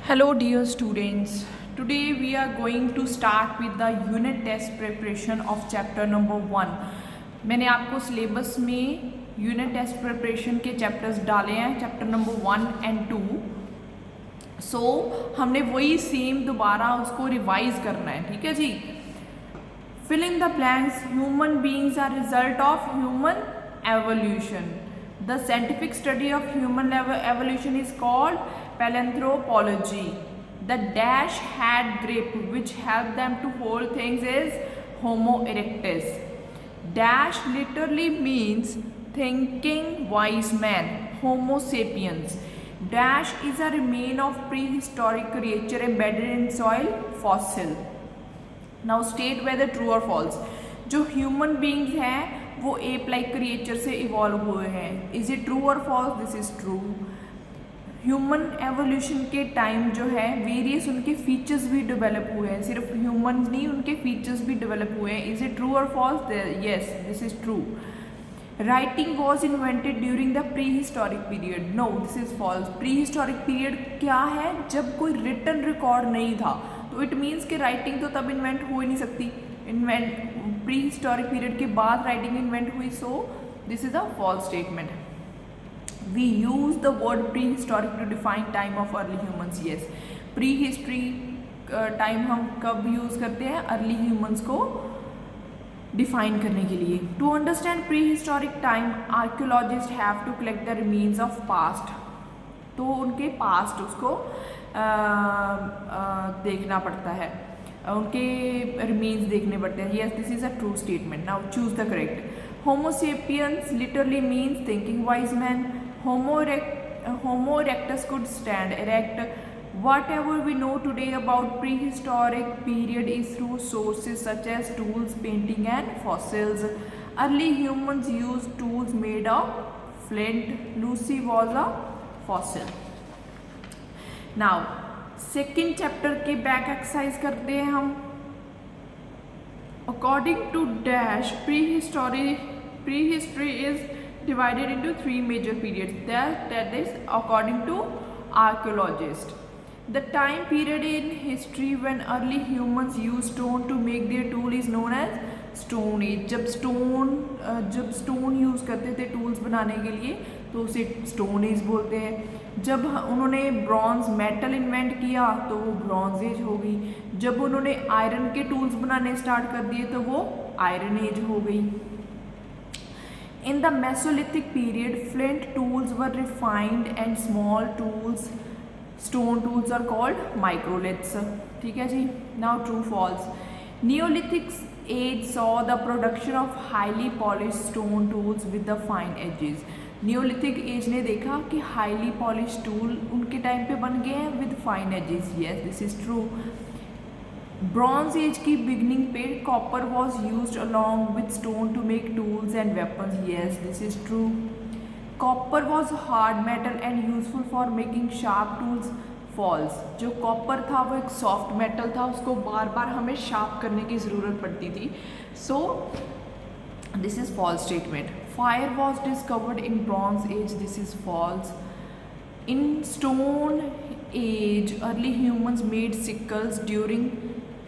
Hello dear students, today we are going to start with the unit test preparation of chapter number 1. मैंने आपको syllabus में unit test preparation के chapters डाले हैं, chapter number 1 and 2. सो हमने वही same दोबारा उसको रिवाइज करना है, ठीक है जी. Fill in the blanks. Human beings are result of human evolution. The scientific study of human evolution is called paleanthropology. The dash had grip which helped them to hold things is Homo erectus. Dash literally means thinking wise man, Homo sapiens. Dash is a remain of prehistoric creature embedded in soil, fossil. Now state whether true और false. जो human beings हैं वो ape like creature से evolve हुए हैं. Is it true और false? This is true. Human evolution के time जो है वेरियस उनके फीचर्स भी डेवलप हुए हैं, सिर्फ ह्यूमन नहीं उनके फीचर्स भी डेवलप हुए हैं. इज इट ट्रू और false? Yes, this is true. Writing was invented during the pre historic period. No, this is false. Pre historic period क्या है? जब कोई रिटन रिकॉर्ड नहीं था, तो इट मीन्स कि राइटिंग तो तब इन्वेंट हो ही नहीं सकती. प्री हिस्टोरिक पीरियड के बाद राइटिंग इन्वेंट हुई. So this is a false statement. We use the word pre historic to define time of early humans. Yes, pre history time हम कब यूज करते हैं? अर्ली ह्यूमन्स को डिफाइन करने के लिए. To understand pre historic time archaeologist have to collect the remains of past. तो उनके पास्ट उसको देखना पड़ता है, उनके रिमेन्स देखने पड़ते हैं. Yes, this is a true statement. Now choose the correct. Homo sapiens literally means thinking wise man. Homo erectus could stand erect. Whatever we know today about prehistoric period is through sources such as tools, painting and fossils. Early humans used tools made of flint. Lucy was a fossil. Now second chapter के back exercise करते हैं हम. According to Dash, prehistory is divided into three major periods. That is according to archaeologists. The time period in history when early humans used stone to make their tool is known as Stone Age. जब stone use करते थे tools बनाने के लिए तो उसे Stone Age बोलते हैं. जब उन्होंने ब्रॉन्ज मेटल इन्वेंट किया तो वो ब्रॉन्ज एज हो गई. जब उन्होंने आयरन के टूल्स बनाने स्टार्ट कर दिए तो वो आयरन एज हो गई. In the mesolithic period flint tools were refined and small tools stone tools are called microliths. ठीक है जी. Now true false. Neolithic age saw the production of highly polish stone tools with the fine edges. Neolithic age ने देखा कि highly polish tool उनके time पे बन गए हैं with fine edges. Yes, this is true. Bronze age की beginning पे copper was used along with stone to make tools and weapons. Yes, this is true. Copper was hard metal and useful for making sharp tools. False. जो copper था वो एक soft metal था, उसको बार बार हमें sharp करने की ज़रूरत पड़ती थी. So this is false statement. Fire was discovered in bronze age. This is false. In stone age early humans made sickles during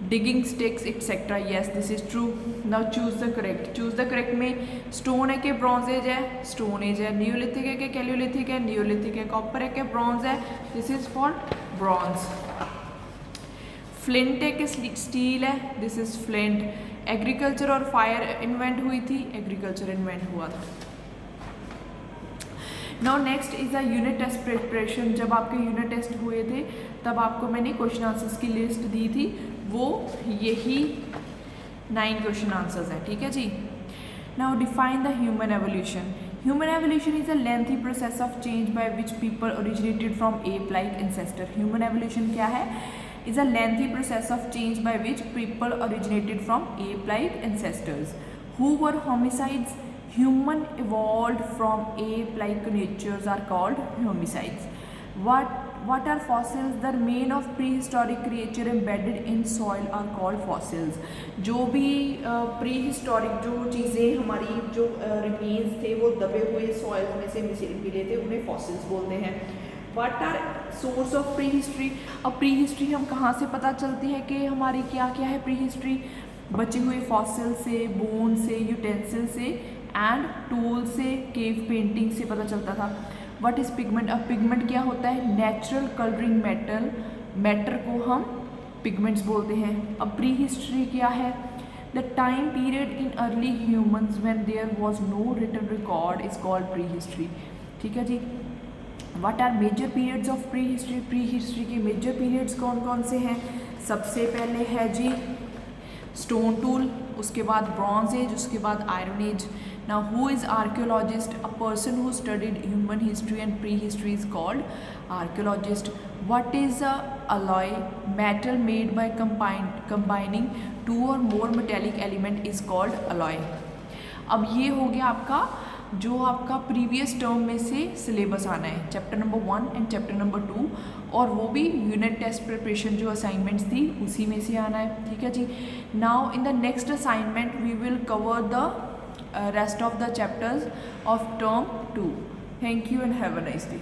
digging sticks etc. yes, this is true. now choose the correct. choose the correct में stone है कि bronze age है? Stone age है. Neolithic है कि कैलियोलिथिक है? Neolithic है. Copper है कि ब्रॉन्ज है? This is for bronze. Flint है कि स्टील है? This is flint. एग्रीकल्चर और फायर इन्वेंट हुई थी? एग्रीकल्चर इन्वेंट हुआ था. Now next is a unit test preparation. जब आपके यूनिट टेस्ट हुए थे तब आपको मैंने क्वेश्चन आंसर्स की लिस्ट दी थी, वो यही 9 क्वेश्चन आंसर्स हैं. ठीक है जी. Now define the human evolution. Human evolution is a lengthy process of change by which people originated from ape like ancestor. Human evolution क्या है? Is a lengthy process of change by which people originated from ape like ancestors who were homicides. Human evolved from ape-like creatures are called homicides. What are fossils? The remain of prehistoric creature embedded in soil are called fossils. जो भी prehistoric जो चीज़ें हमारी जो remains थे वो दबे हुए soil में से मिले थे उन्हें fossils बोलते हैं. What are source of pre history. अब प्री हिस्ट्री हम कहाँ से पता चलती है कि हमारी क्या क्या है प्री हिस्ट्री? बचे हुए फॉसिल से, बोन से, यूटेंसिल से एंड टूल से, केव पेंटिंग से पता चलता था। What is pigment? अब पिगमेंट क्या होता है? नेचुरल कलरिंग मैटर को हम पिगमेंट्स बोलते हैं। अब प्री हिस्ट्री क्या है? The time period in early humans when there was no written record is called prehistory. ठीक है जी। What are major periods of prehistory? Prehistory के मेजर पीरियड्स कौन कौन से हैं? सबसे पहले है जी स्टोन टूल, उसके बाद ब्रॉन्ज एज, उसके बाद iron age. Now who is archaeologist? A person who studied human history and prehistory is called archaeologist. What is a alloy? Metal made by combining two or more metallic element is called alloy. अब ये हो गया आपका जो आपका previous term में से syllabus आना है, chapter number 1 and chapter number 2, और वो भी यूनिट टेस्ट प्रिपरेशन जो असाइनमेंट्स थी उसी में से आना है। ठीक है जी। Now in the next assignment we will cover the rest of the chapters of term 2. Thank you and have a nice day.